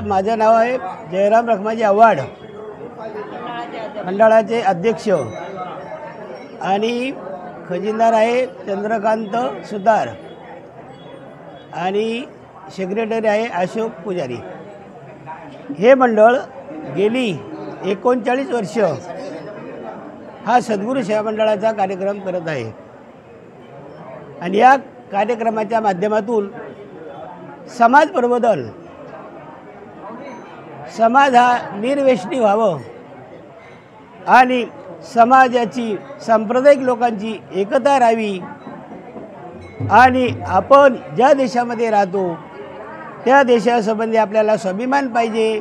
माझं नाव आहे जयराम रखमाजी आव्हाड, मंडळाचे अध्यक्ष, आणि खजिनदार आहे चंद्रकांत सुतार, आणि सेक्रेटरी आहे अशोक पुजारी। हे मंडळ गेली 39 वर्ष हा सद्गुरू सेवा मंडळाचा कार्यक्रम करत आहे, आणि या कार्यक्रमाच्या माध्यमातून समाज प्रबोधन, समाज हा निर्व्यसनी व्हावं आणि समाजाची सांप्रदायिक लोकांची एकता राहावी, आणि आपण ज्या देशामध्ये राहतो त्या देशासंबंधी आपल्याला स्वाभिमान पाहिजे,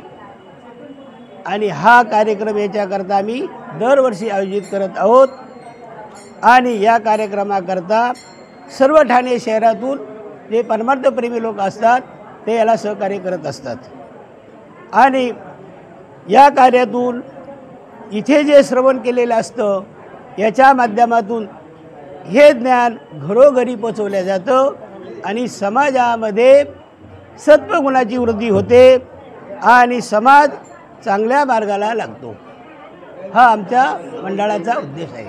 आणि हा कार्यक्रम याच्याकरता आम्ही दरवर्षी आयोजित करत आहोत। आणि या कार्यक्रमाकरता सर्व ठाणे शहरातून जे परमार्थप्रेमी लोक असतात ते याला सहकार्य करत असतात, आणि या कार्यातून इथे जे श्रवण केलेलं असतं याच्या माध्यमातून हे ज्ञान घरोघरी पोचवलं जातं, आणि समाजामध्ये सत्वगुणाची वृद्धी होते आणि समाज चांगल्या मार्गाला लागतो। हा आमच्या मंडळाचा उद्देश आहे।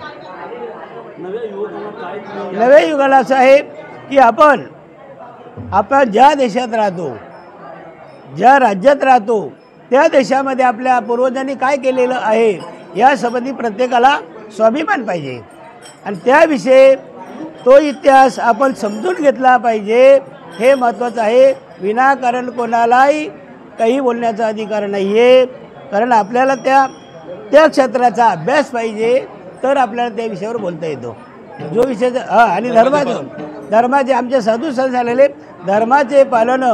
नव्या युगाला असं आहे की आपण ज्या देशात राहतो, ज्या राज्यात राहतो त्या देशामध्ये आपल्या पूर्वजांनी काय केलेलं आहे यासंबंधी प्रत्येकाला स्वाभिमान पाहिजे, आणि त्याविषयी तो इतिहास आपण समजून घेतला पाहिजे। हे महत्त्वाचं आहे। विनाकारण कोणालाही काही बोलण्याचा अधिकार नाही आहे, कारण आपल्याला त्या क्षेत्राचा अभ्यास पाहिजे, तर आपल्याला त्या विषयावर बोलता येतो। जो विषय आणि धर्माचे आमचे साधू संत झालेले धर्माचे पालन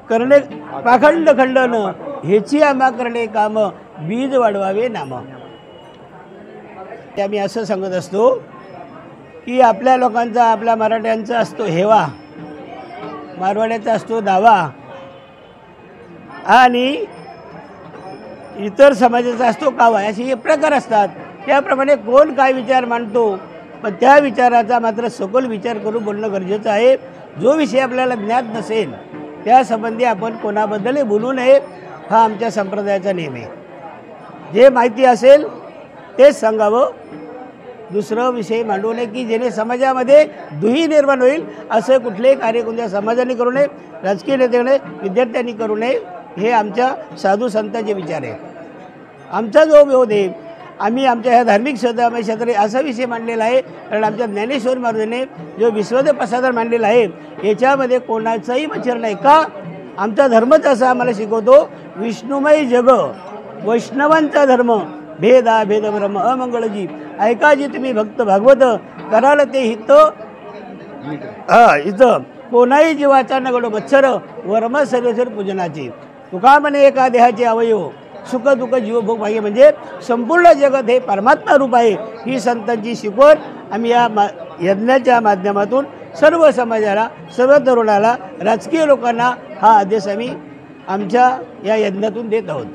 करणे, पाखंड खंडन ह्याची आम्हा करणे काम, बीज वाढवावे नाम। ते आम्ही असं सांगत असतो की आपल्या लोकांचा, आपल्या मराठ्यांचा असतो हेवा, मारवाड्याचा असतो दावा, आणि इतर समाजाचा असतो कावा, असे हे प्रकार असतात। त्याप्रमाणे कोण काय विचार मांडतो, पण त्या विचाराचा मात्र सखोल विचार करून बोलणं गरजेचं आहे। जो विषय आपल्याला ज्ञात नसेल त्यासंबंधी आपण कोणाबद्दलही बोलू नये, हा आमच्या संप्रदायाचा नियम आहे। जे माहिती असेल तेच सांगावं, दुसरं विषय मांडू नये की जेणे समाजामध्ये दुही निर्माण होईल। असं कुठलेही कार्य कोणत्या समाजाने करू नये, राजकीय नेत्याने, विद्यार्थ्यांनी करू नये, हे आमच्या साधू संतांचे विचार आहे। आमचा जो विरोध आहे, आम्ही आमच्या ह्या धार्मिक क्षेत्रामध्ये असा विषय मांडलेला आहे, कारण आमच्या ज्ञानेश्वर महाराजांनी जो विश्वदेव प्रसादन मांडलेला आहे याच्यामध्ये कोणाचाही मच्छर नाही का। आमचा धर्मच असा आम्हाला शिकवतो, विष्णुमय जग वैष्णवांचा धर्म, भेदा भेद ब्रह्म अमंगळजी, ऐका जी तुम्ही भक्त भागवत, कराल ते हित इथं कोणाही जीवाचा नगडो मच्छर, वर्म सर्वेश्वर पूजनाचे। तुका म्हणे एका देहाचे अवयव, सुख दुःख जीवभोग भाग्य, म्हणजे संपूर्ण जगत हे परमात्मा रूप आहे। ही संतांची शिकवण आम्ही या यज्ञाच्या माध्यमातून सर्व समाजाला, सर्व तरुणाला, राजकीय लोकांना हा आदेश आम्ही आमच्या या यज्ञातून देत आहोत।